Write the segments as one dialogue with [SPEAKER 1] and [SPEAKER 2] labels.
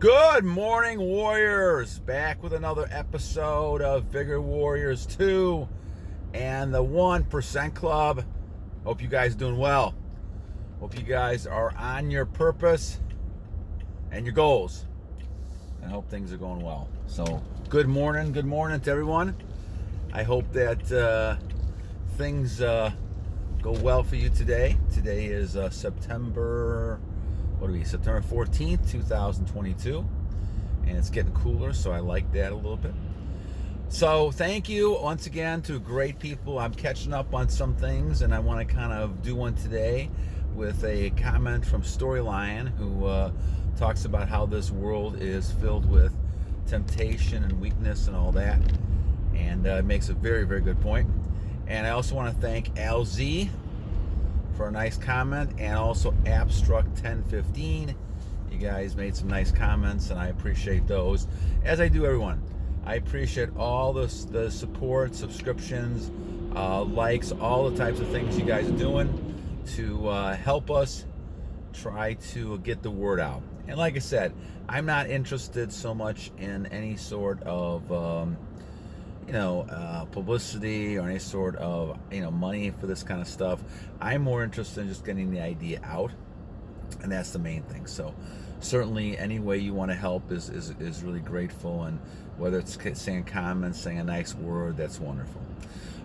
[SPEAKER 1] Good morning, Warriors. Back with another episode of Vigor Warriors 2 and the 1% Club. Hope you guys are doing well. Hope you guys are on your purpose and your goals. And hope things are going well. So, good morning to everyone. I hope that things go well for you today. Today is September 14th, 2022, and it's getting cooler, so I like that a little bit. So thank you once again to great people. I'm catching up on some things, and I want to kind of do one today with a comment from Storyline, who talks about how this world is filled with temptation and weakness and all that, and makes a very, very good point. And I also want to thank Al Z for a nice comment, and also Abstract 1015. You guys made some nice comments, and I appreciate those, as I do everyone. I appreciate all the support, subscriptions, likes, all the types of things you guys are doing to help us try to get the word out. And like I said, I'm not interested so much in any sort of publicity or any sort of money for this kind of stuff. I'm more interested in just getting the idea out, and that's the main thing. So certainly any way you want to help is really grateful, and whether it's saying comments, saying a nice word, that's wonderful.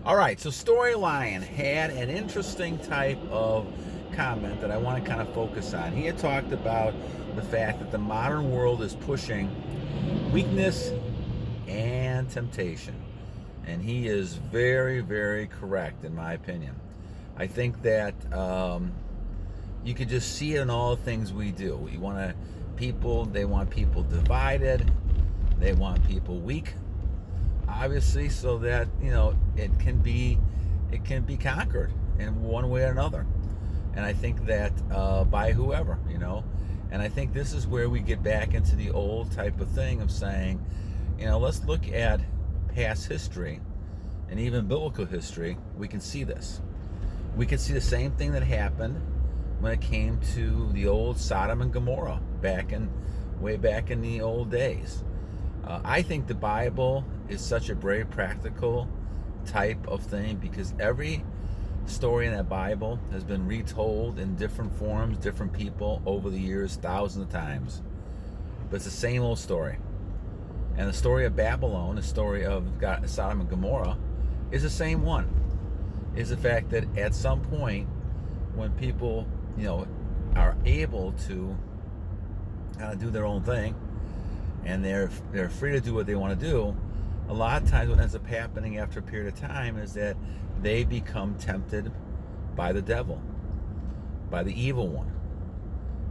[SPEAKER 1] All right, so Storyline had an interesting type of comment that I want to kind of focus on. He had talked about the fact that the modern world is pushing weakness and temptation. And he is very, very correct, in my opinion. I think that you could just see it in all the things we do. They want people divided. They want people weak, obviously, so that it can be conquered in one way or another. And I think that by whoever, and I think this is where we get back into the old type of thing of saying, let's look at past history and even biblical history. We can see this. We can see the same thing that happened when it came to the old Sodom and Gomorrah way back in the old days. I think the Bible is such a very practical type of thing, because every story in that Bible has been retold in different forms, different people over the years, thousands of times. But it's the same old story. And the story of Babylon, the story of Sodom and Gomorrah, is the same one. Is the fact that at some point, when people, are able to kind of do their own thing, and they're free to do what they want to do, a lot of times what ends up happening after a period of time is that they become tempted by the devil, by the evil one.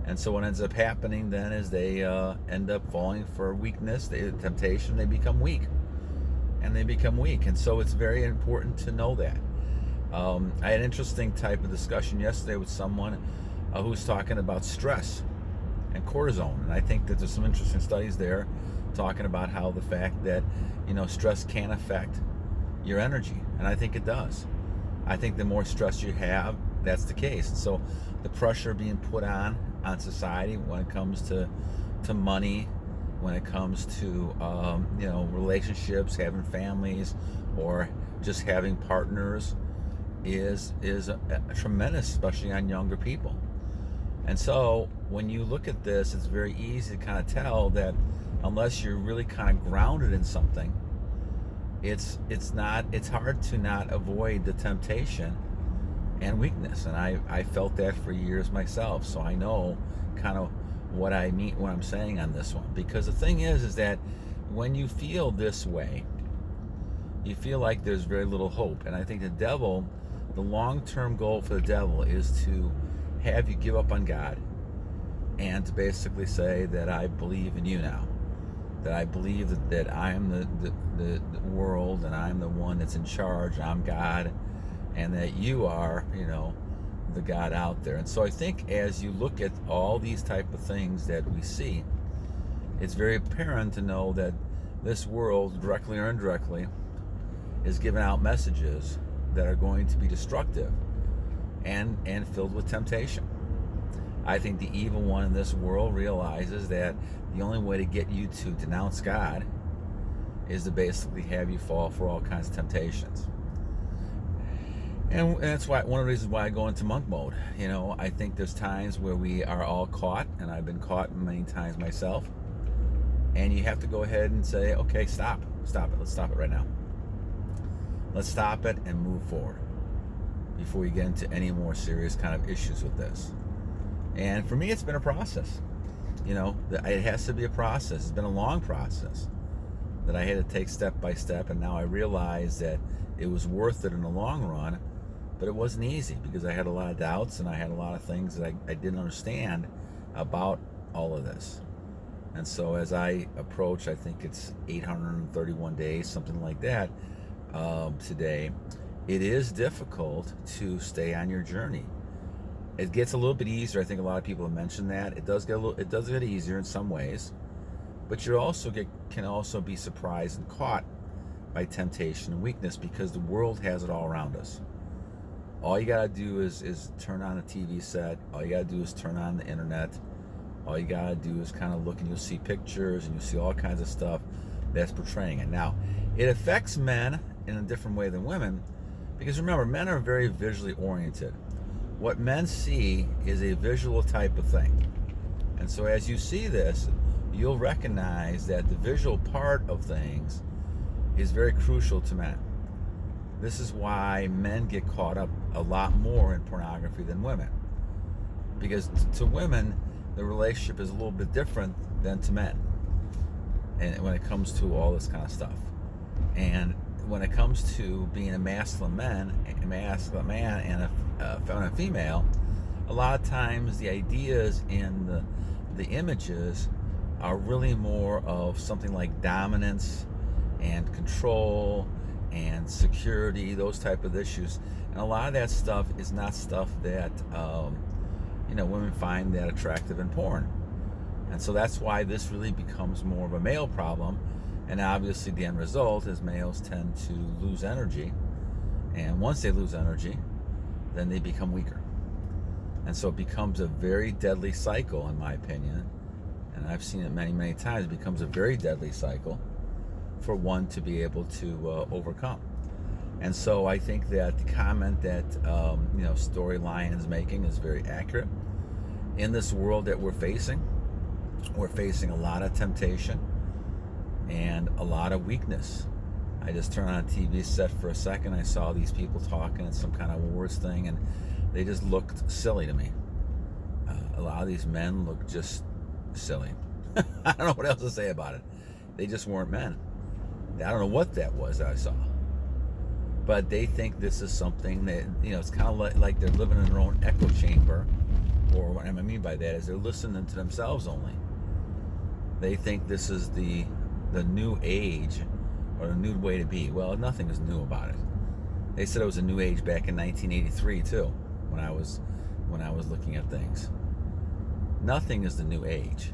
[SPEAKER 1] And so what ends up happening then is they end up falling for weakness, temptation. They become weak. And so it's very important to know that. I had an interesting type of discussion yesterday with someone who was talking about stress and cortisone. And I think that there's some interesting studies there talking about how the fact that, stress can affect your energy. And I think it does. I think the more stress you have, that's the case. And so the pressure being put on society when it comes to money, when it comes to relationships, having families, or just having partners, is tremendous, especially on younger people. And so when you look at this, it's very easy to kind of tell that unless you're really kind of grounded in something, it's hard to not avoid the temptation and weakness. And I felt that for years myself, so I know kind of what I mean when I'm saying on this one. Because the thing is that when you feel this way, you feel like there's very little hope. And I think the long-term goal for the devil is to have you give up on God, and to basically say that I believe in you now, that I believe that I am the world, and I'm the one that's in charge, I'm God, and that you are, the God out there. And so I think as you look at all these type of things that we see, it's very apparent to know that this world, directly or indirectly, is giving out messages that are going to be destructive and filled with temptation. I think the evil one in this world realizes that the only way to get you to denounce God is to basically have you fall for all kinds of temptations. And that's why one of the reasons why I go into monk mode. I think there's times where we are all caught, and I've been caught many times myself. And you have to go ahead and say, okay, stop it. Let's stop it right now. Let's stop it and move forward before you get into any more serious kind of issues with this. And for me, it's been a process. It has to be a process. It's been a long process that I had to take step by step, and now I realize that it was worth it in the long run, but it wasn't easy because I had a lot of doubts and I had a lot of things that I didn't understand about all of this. And so as I approach, I think it's 831 days, something like that, today, it is difficult to stay on your journey. It gets a little bit easier. I think a lot of people have mentioned that. It does get easier in some ways, but can also be surprised and caught by temptation and weakness because the world has it all around us. All you gotta do is turn on a TV set. All you gotta do is turn on the internet. All you gotta do is kind of look, and you'll see pictures and you'll see all kinds of stuff that's portraying it. Now, it affects men in a different way than women, because remember, men are very visually oriented. What men see is a visual type of thing. And so as you see this, you'll recognize that the visual part of things is very crucial to men. This is why men get caught up a lot more in pornography than women. Because to women, the relationship is a little bit different than to men. And when it comes to all this kind of stuff. And when it comes to being a masculine man and a feminine female, a lot of times the ideas and the images are really more of something like dominance and control and security, those type of issues. And a lot of that stuff is not stuff that women find that attractive in porn. And so that's why this really becomes more of a male problem. And obviously the end result is males tend to lose energy. And once they lose energy, then they become weaker. And so it becomes a very deadly cycle, in my opinion. And I've seen it many, many times. It becomes a very deadly cycle for one to be able to overcome. And so I think that the comment that Storyline is making is very accurate. In this world that we're facing a lot of temptation and a lot of weakness. I just turned on a TV set for a second. I saw these people talking at some kind of awards thing, and they just looked silly to me. A lot of these men look just silly. I don't know what else to say about it. They just weren't men. I don't know what that was that I saw. But they think this is something that, it's kind of like they're living in their own echo chamber. Or what I mean by that is they're listening to themselves only. They think this is the new age or the new way to be. Well, nothing is new about it. They said it was a new age back in 1983 too, when I was looking at things. Nothing is the new age,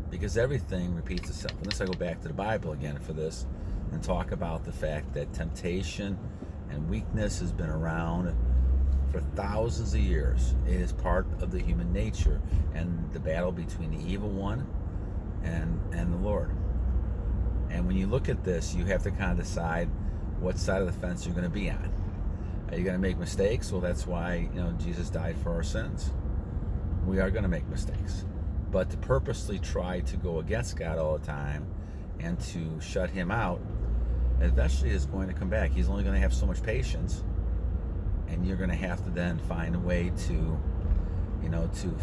[SPEAKER 1] because everything repeats itself. Unless I go back to the Bible again for this and talk about the fact that temptation and weakness has been around for thousands of years. It is part of the human nature and the battle between the evil one and the Lord. And when you look at this, you have to kind of decide what side of the fence you're going to be on. Are you going to make mistakes? Well, that's why Jesus died for our sins. We are going to make mistakes. But to purposely try to go against God all the time and to shut him out, eventually is going to come back. He's only going to have so much patience, and you're going to have to then find a way to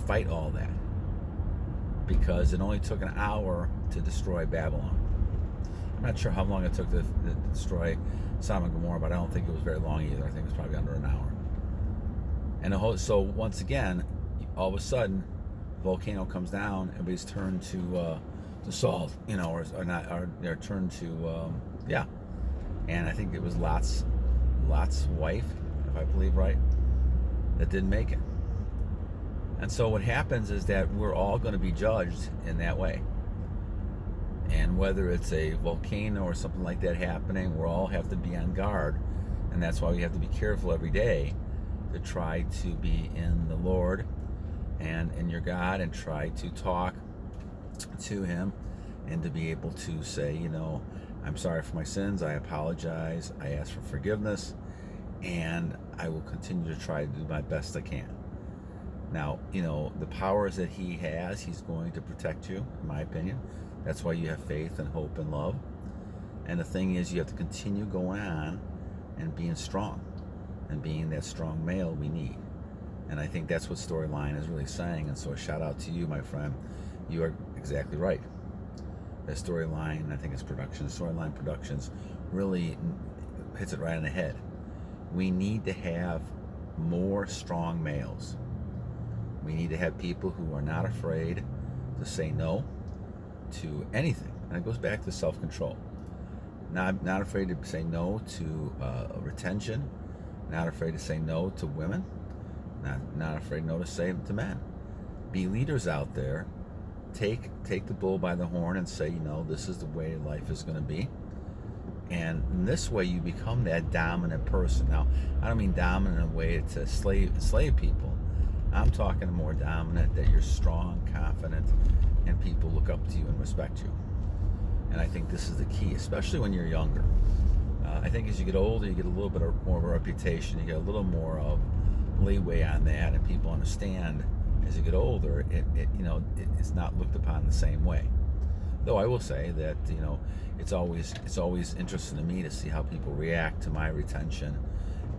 [SPEAKER 1] fight all that, because it only took an hour to destroy Babylon. I'm not sure how long it took to destroy Sodom and Gomorrah, but I don't think it was very long either. I think it was probably under an hour. And so once again, all of a sudden, the volcano comes down, everybody's turned to salt, or not, or they're turned to And I think it was Lot's wife, if I believe right, that didn't make it. And so what happens is that we're all going to be judged in that way. And whether it's a volcano or something like that happening, we all have to be on guard. And that's why we have to be careful every day to try to be in the Lord and in your God, and try to talk to him, and to be able to say, I'm sorry for my sins, I apologize, I ask for forgiveness, and I will continue to try to do my best I can. Now, the powers that he has, he's going to protect you, in my opinion. That's why you have faith and hope and love. And the thing is, you have to continue going on and being strong, and being that strong male we need. And I think that's what Storyline is really saying. And so a shout out to you, my friend. You are exactly right. The Storyline, I think it's Storyline Productions really hits it right on the head. We need to have more strong males. We need to have people who are not afraid to say no to anything. And it goes back to self-control. Not afraid to say no to retention. Not afraid to say no to women. Not afraid no to say to men. Be leaders out there. Take the bull by the horn and say, this is the way life is going to be. And in this way, you become that dominant person. Now, I don't mean dominant in a way to slave people. I'm talking more dominant that you're strong, confident, and people look up to you and respect you. And I think this is the key, especially when you're younger. I think as you get older, you get a little bit more of a reputation. You get a little more of leeway on that, and people understand as you get older, it's not looked upon the same way. Though I will say that it's always interesting to me to see how people react to my retention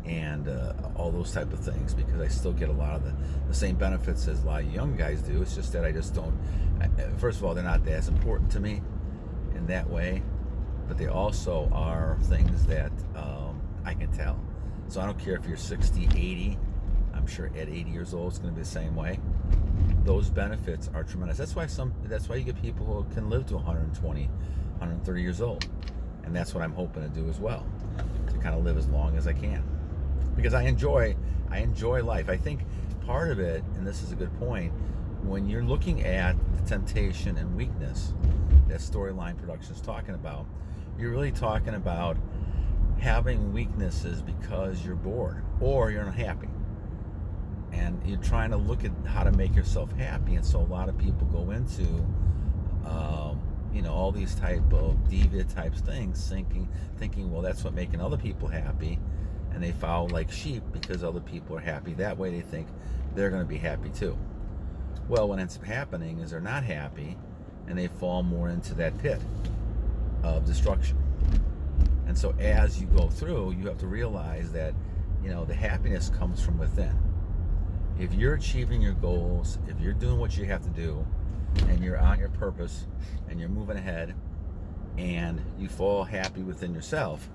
[SPEAKER 1] and all those type of things, because I still get a lot of the same benefits as a lot of young guys do. It's just that I just don't. First of all, they're not as important to me in that way, but they also are things that I can tell. So I don't care if you're 60, 80. I'm sure at 80 years old it's going to be the same way. Those benefits are tremendous. That's why you get people who can live to 120, 130 years old. And that's what I'm hoping to do as well, to kind of live as long as I can. Because I enjoy life. I think part of it, and this is a good point, when you're looking at the temptation and weakness that Storyline Production is talking about, you're really talking about having weaknesses because you're bored or you're unhappy. And you're trying to look at how to make yourself happy. And so a lot of people go into, all these type of deviant types things, thinking, well, that's what making other people happy. And they follow like sheep because other people are happy. That way they think they're going to be happy too. Well, what ends up happening is they're not happy, and they fall more into that pit of destruction. And so as you go through, you have to realize that, the happiness comes from within. If you're achieving your goals, if you're doing what you have to do, and you're on your purpose, and you're moving ahead, and you fall happy within yourself,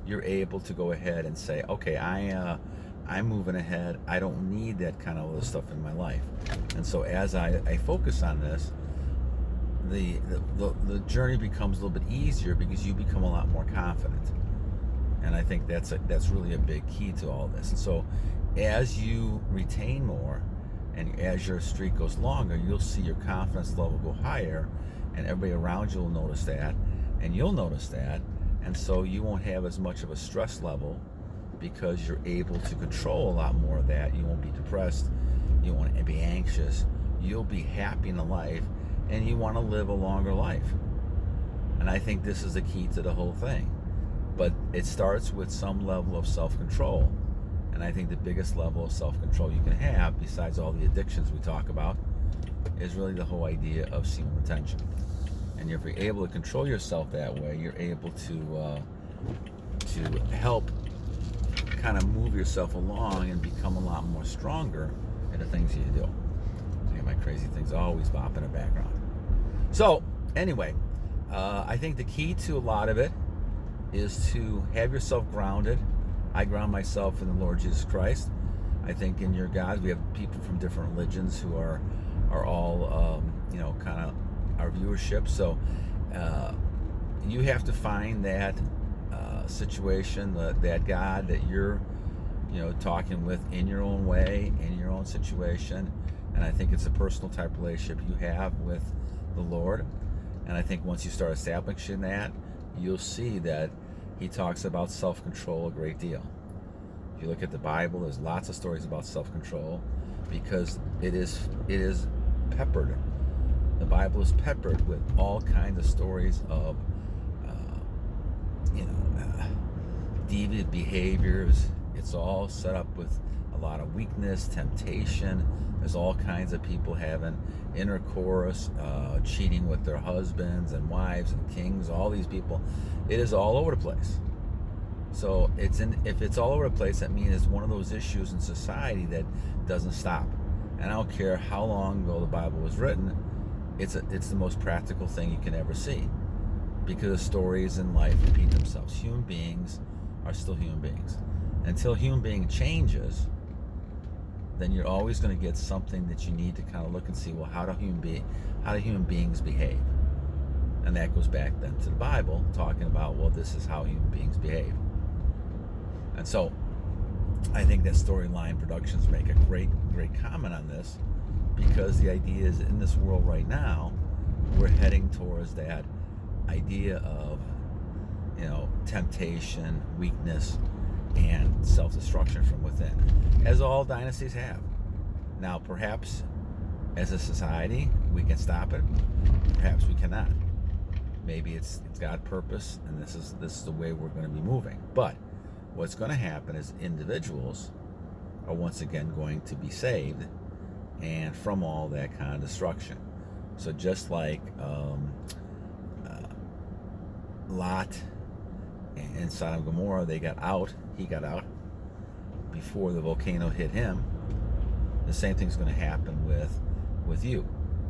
[SPEAKER 1] you're able to go ahead and say, okay, I'm moving ahead. I don't need that kind of other stuff in my life. And so as I focus on this, the journey becomes a little bit easier because you become a lot more confident. And I think that's really a big key to all this. And so as you retain more, and as your streak goes longer, you'll see your confidence level go higher, and everybody around you will notice that, and you'll notice that. And so you won't have as much of a stress level because you're able to control a lot more of that. You won't be depressed. You won't be anxious. You'll be happy in the life, and you want to live a longer life. And I think this is the key to the whole thing. But it starts with some level of self-control. And I think the biggest level of self-control you can have, besides all the addictions we talk about, is really the whole idea of semen retention. And if you're able to control yourself that way, you're able to help kind of move yourself along and become a lot more stronger in the things you do. I got my crazy things always bop in the background. So anyway, I think the key to a lot of it is to have yourself grounded. I ground myself in the Lord Jesus Christ. I think in your God, we have people from different religions who are all kind of our viewership. So you have to find that situation, that God that you're talking with in your own way, in your own situation. And I think it's a personal type relationship you have with the Lord. And I think once you start establishing that, you'll see that he talks about self-control a great deal. If you look at the Bible, there's lots of stories about self-control. because it is peppered. The Bible is peppered with all kinds of stories of deviant behaviors. It's all set up with a lot of weakness, temptation. There's all kinds of people having intercourse, cheating with their husbands and wives and kings, all these people. It is all over the place. So if it's all over the place, that means it's one of those issues in society that doesn't stop. And I don't care how long ago the Bible was written, it's the most practical thing you can ever see, because stories in life repeat themselves. Human beings are still human beings. Until human being changes, then you're always going to get something that you need to kind of look and see, well, how do human beings behave? And that goes back then to the Bible, talking about, well, this is how human beings behave. And so I think that Storyline Productions make a great comment on this, because the idea is, in this world right now, we're heading towards that idea of, temptation, weakness, and self-destruction from within, as all dynasties have. Now, perhaps as a society we can stop it, perhaps we cannot. Maybe it's God's purpose, and this is the way we're going to be moving. But what's going to happen is individuals are once again going to be saved and from all that kind of destruction. So just like Lot and Sodom and Gomorrah, he got out before the volcano hit him. The same thing's going to happen with you.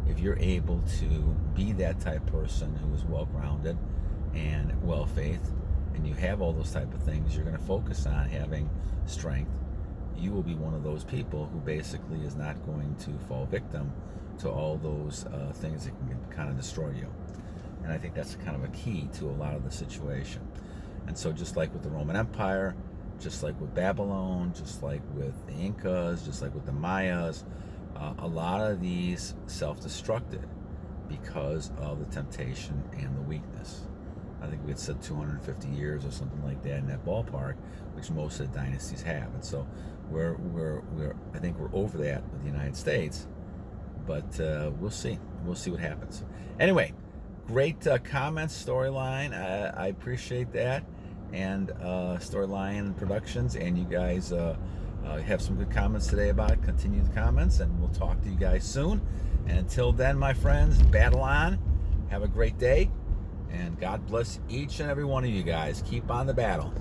[SPEAKER 1] If you're able to be that type of person who is well-grounded and well-faith, and you have all those type of things, you're going to focus on having strength. You will be one of those people who basically is not going to fall victim to all those things that can kind of destroy you. And I think that's kind of a key to a lot of the situation. And so just like with the Roman Empire, just like with Babylon, just like with the Incas, just like with the Mayas, a lot of these self-destructed because of the temptation and the weakness. I think we had said 250 years or something like that in that ballpark, which most of the dynasties have. And so I think we're over that with the United States, but we'll see what happens. Anyway, great comments, Storyline. I appreciate that, and Storyline Productions, and you guys have some good comments today about it. Continue the comments, and we'll talk to you guys soon. And until then, my friends, battle on. Have a great day, and God bless each and every one of you guys. Keep on the battle.